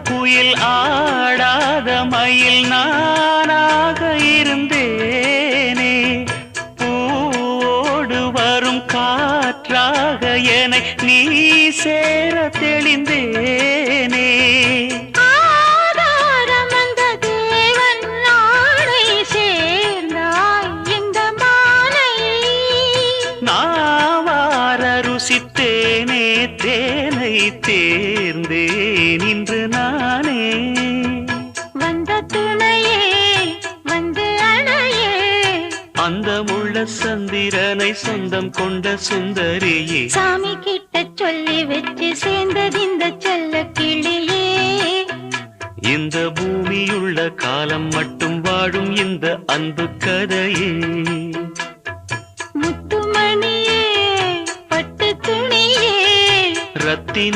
குயில் ஆடாத மயில் நானாக இருந்தேனே. பூவோடு வரும் காற்றாக என நீ சேர தெளிந்தேனே. ருசித்தேனே தேனை தேர்ந்தேன் இன்று நானே. வந்த துணையே வந்து அணையே, அந்த முள்ள சந்திரனை சொந்தம் கொண்ட சுந்தரியே. சாமி கிட்ட சொல்லி வச்சு சேர்ந்தது இந்த செல்ல கிளியே. இந்த பூமியுள்ள காலம் மட்டும் வாழும் இந்த அன்பு கதையே.